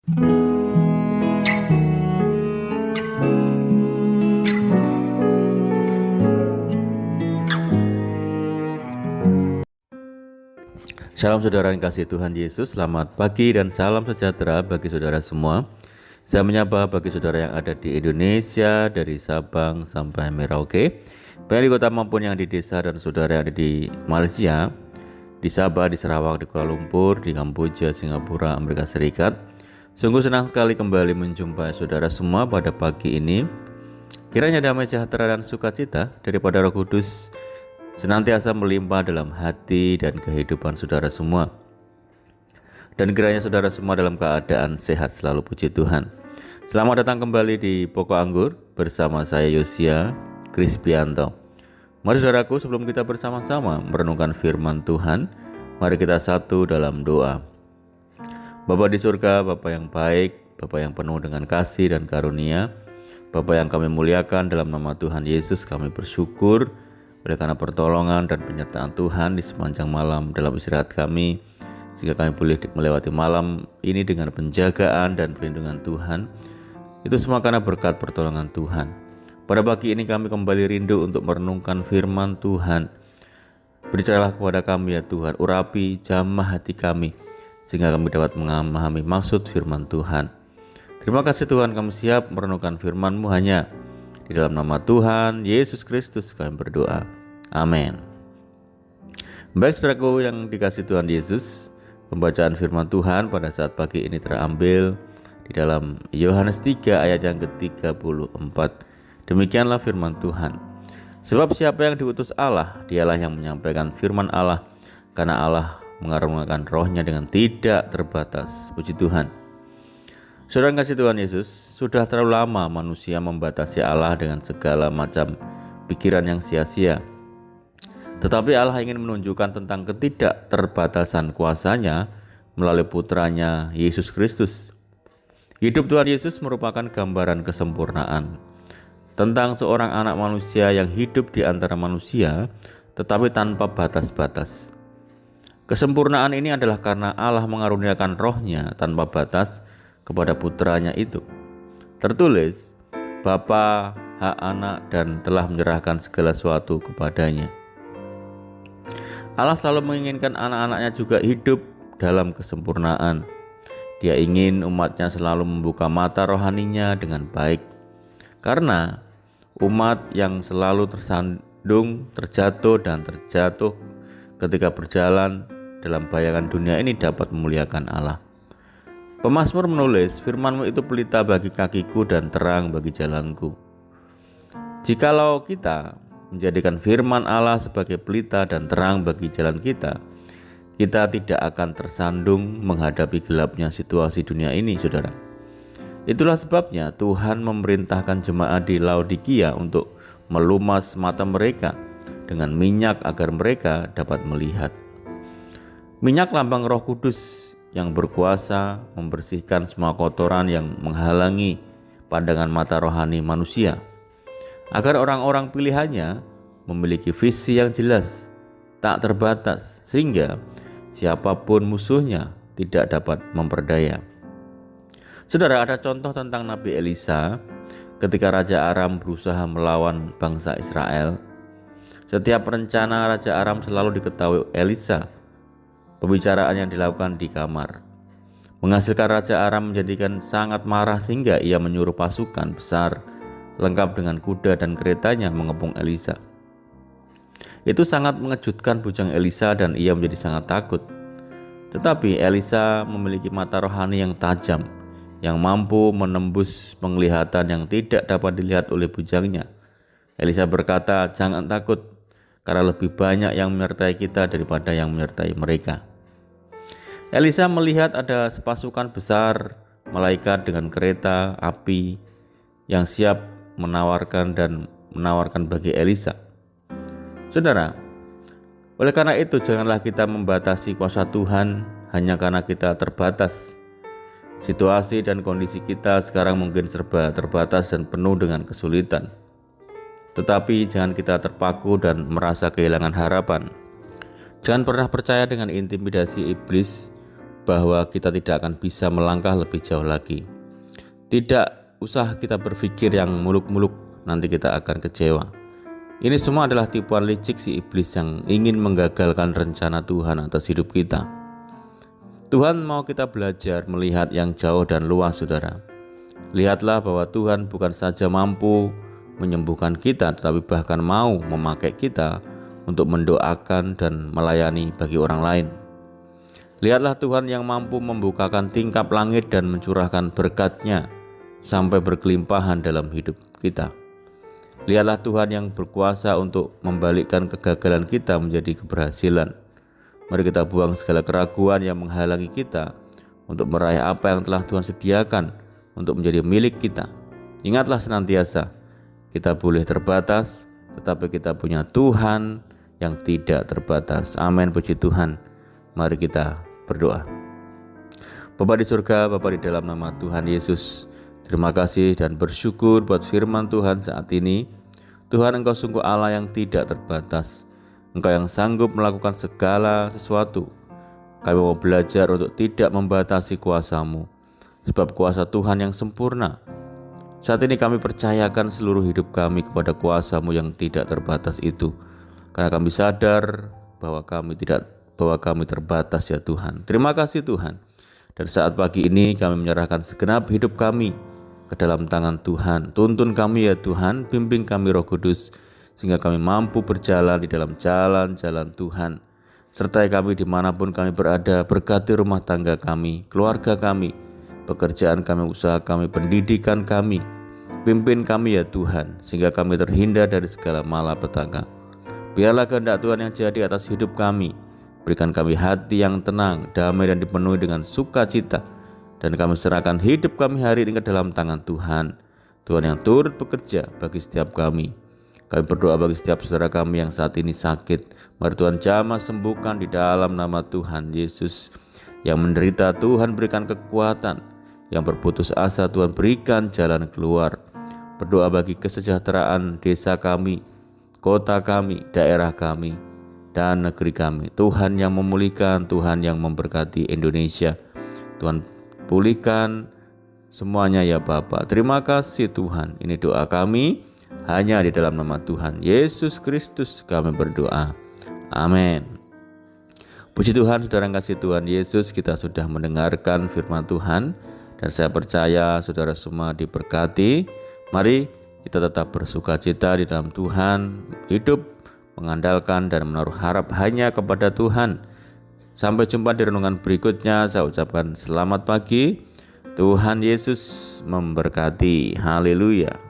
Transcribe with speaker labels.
Speaker 1: Shalom saudara yang kasih Tuhan Yesus, selamat pagi dan salam sejahtera bagi saudara semua. Saya menyapa bagi saudara yang ada di Indonesia, dari Sabang sampai Merauke, baik di kota maupun yang di desa, dan saudara yang ada di Malaysia, di Sabah, di Sarawak, di Kuala Lumpur, di Kamboja, Singapura, Amerika Serikat. Sungguh senang sekali kembali menjumpai saudara semua pada pagi ini. Kiranya damai sejahtera dan sukacita daripada Roh Kudus senantiasa melimpah dalam hati dan kehidupan saudara semua. Dan kiranya saudara semua dalam keadaan sehat selalu, puji Tuhan. Selamat datang kembali di Pokok Anggur bersama saya Yosia Krispianto. Mari saudaraku, sebelum kita bersama-sama merenungkan firman Tuhan, mari kita satu dalam doa. Bapa di surga, Bapa yang baik, Bapa yang penuh dengan kasih dan karunia, Bapa yang kami muliakan, dalam nama Tuhan Yesus kami bersyukur oleh karena pertolongan dan penyertaan Tuhan di sepanjang malam dalam istirahat kami, sehingga kami boleh melewati malam ini dengan penjagaan dan perlindungan Tuhan. Itu semua karena berkat pertolongan Tuhan. Pada pagi ini kami kembali rindu untuk merenungkan firman Tuhan. Bericaralah kepada kami ya Tuhan, urapi jamah hati kami, sehingga kami dapat memahami maksud firman Tuhan. Terima kasih Tuhan, kami siap merenungkan firman-Mu hanya di dalam nama Tuhan Yesus Kristus kami berdoa. Amin. Baik saudaraku yang dikasih Tuhan Yesus, pembacaan firman Tuhan pada saat pagi ini terambil di dalam Yohanes 3 ayat yang ke-34. Demikianlah firman Tuhan. Sebab siapa yang diutus Allah, dialah yang menyampaikan firman Allah, karena Allah mengaruniakan rohnya dengan tidak terbatas. Puji Tuhan. Saudara yang kasih Tuhan Yesus, sudah terlalu lama manusia membatasi Allah dengan segala macam pikiran yang sia-sia. Tetapi Allah ingin menunjukkan tentang ketidakterbatasan kuasa-Nya melalui putranya Yesus Kristus. Hidup Tuhan Yesus merupakan gambaran kesempurnaan tentang seorang anak manusia yang hidup di antara manusia tetapi tanpa batas-batas. Kesempurnaan ini adalah karena Allah mengaruniakan rohnya tanpa batas kepada putranya itu. Tertulis, Bapa, Hak Anak, dan telah menyerahkan segala sesuatu kepadanya. Allah selalu menginginkan anak-anaknya juga hidup dalam kesempurnaan. Dia ingin umatnya selalu membuka mata rohaninya dengan baik. Karena umat yang selalu tersandung, terjatuh, dan terjatuh ketika berjalan dalam bayangan dunia ini dapat memuliakan Allah. Pemazmur menulis, firman-Mu itu pelita bagi kakiku dan terang bagi jalanku. Jikalau kita menjadikan firman Allah sebagai pelita dan terang bagi jalan kita, kita tidak akan tersandung menghadapi gelapnya situasi dunia ini, saudara. Itulah sebabnya Tuhan memerintahkan jemaat di Laodikia untuk melumas mata mereka dengan minyak agar mereka dapat melihat. Minyak lambang Roh Kudus yang berkuasa membersihkan semua kotoran yang menghalangi pandangan mata rohani manusia, agar orang-orang pilihannya memiliki visi yang jelas, tak terbatas, sehingga siapapun musuhnya tidak dapat memperdaya. Saudara, ada contoh tentang Nabi Elisa ketika Raja Aram berusaha melawan bangsa Israel. Setiap rencana Raja Aram selalu diketahui Elisa. Pembicaraan yang dilakukan di kamar menghasilkan Raja Aram menjadikan sangat marah, sehingga ia menyuruh pasukan besar lengkap dengan kuda dan keretanya mengepung Elisa. Itu sangat mengejutkan bujang Elisa dan ia menjadi sangat takut. Tetapi Elisa memiliki mata rohani yang tajam yang mampu menembus penglihatan yang tidak dapat dilihat oleh bujangnya. Elisa berkata, "Jangan takut, karena lebih banyak yang menyertai kita daripada yang menyertai mereka." Elisa melihat ada sepasukan besar malaikat dengan kereta api yang siap menawarkan bagi Elisa. Saudara, oleh karena itu janganlah kita membatasi kuasa Tuhan hanya karena kita terbatas. Situasi dan kondisi kita sekarang mungkin serba terbatas dan penuh dengan kesulitan. Tetapi jangan kita terpaku dan merasa kehilangan harapan. Jangan pernah percaya dengan intimidasi iblis bahwa kita tidak akan bisa melangkah lebih jauh lagi. Tidak usah kita berpikir yang muluk-muluk, nanti kita akan kecewa. Ini semua adalah tipuan licik si iblis yang ingin menggagalkan rencana Tuhan atas hidup kita. Tuhan mau kita belajar melihat yang jauh dan luas, saudara. Lihatlah bahwa Tuhan bukan saja mampu menyembuhkan kita, tetapi bahkan mau memakai kita untuk mendoakan dan melayani bagi orang lain. Lihatlah Tuhan yang mampu membukakan tingkap langit dan mencurahkan berkat-Nya sampai berkelimpahan dalam hidup kita. Lihatlah Tuhan yang berkuasa untuk membalikkan kegagalan kita menjadi keberhasilan. Mari kita buang segala keraguan yang menghalangi kita untuk meraih apa yang telah Tuhan sediakan untuk menjadi milik kita. Ingatlah senantiasa, kita boleh terbatas, tetapi kita punya Tuhan yang tidak terbatas. Amin, puji Tuhan. Mari kita berdoa. Bapa di surga, Bapa di dalam nama Tuhan Yesus, terima kasih dan bersyukur buat firman Tuhan saat ini. Tuhan, Engkau sungguh Allah yang tidak terbatas. Engkau yang sanggup melakukan segala sesuatu. Kami mau belajar untuk tidak membatasi kuasa-Mu, sebab kuasa Tuhan yang sempurna. Saat ini kami percayakan seluruh hidup kami kepada kuasa-Mu yang tidak terbatas itu, karena kami sadar bahwa kami terbatas ya Tuhan. Terima kasih Tuhan. Dan saat pagi ini kami menyerahkan segenap hidup kami ke dalam tangan Tuhan. Tuntun kami ya Tuhan, bimbing kami Roh Kudus, sehingga kami mampu berjalan di dalam jalan-jalan Tuhan. Sertai kami dimanapun kami berada, berkati rumah tangga kami, keluarga kami, pekerjaan kami, usaha kami, pendidikan kami. Pimpin kami ya Tuhan, sehingga kami terhindar dari segala malapetaka. Biarlah kehendak Tuhan yang jadi atas hidup kami. Berikan kami hati yang tenang, damai dan dipenuhi dengan sukacita. Dan kami serahkan hidup kami hari ini ke dalam tangan Tuhan. Tuhan yang turut bekerja bagi setiap kami. Kami berdoa bagi setiap saudara kami yang saat ini sakit. Mari Tuhan jamah sembuhkan di dalam nama Tuhan Yesus. Yang menderita Tuhan berikan kekuatan. Yang berputus asa Tuhan berikan jalan keluar. Berdoa bagi kesejahteraan desa kami, kota kami, daerah kami, dan negeri kami. Tuhan yang memulihkan, Tuhan yang memberkati Indonesia. Tuhan pulihkan semuanya ya Bapa. Terima kasih Tuhan. Ini doa kami hanya di dalam nama Tuhan Yesus Kristus kami berdoa. Amin. Puji Tuhan, saudara yang kasih Tuhan Yesus, kita sudah mendengarkan firman Tuhan dan saya percaya saudara semua diberkati. Mari kita tetap bersukacita di dalam Tuhan, hidup mengandalkan dan menaruh harap hanya kepada Tuhan. Sampai jumpa di renungan berikutnya. Saya ucapkan selamat pagi. Tuhan Yesus memberkati. Haleluya.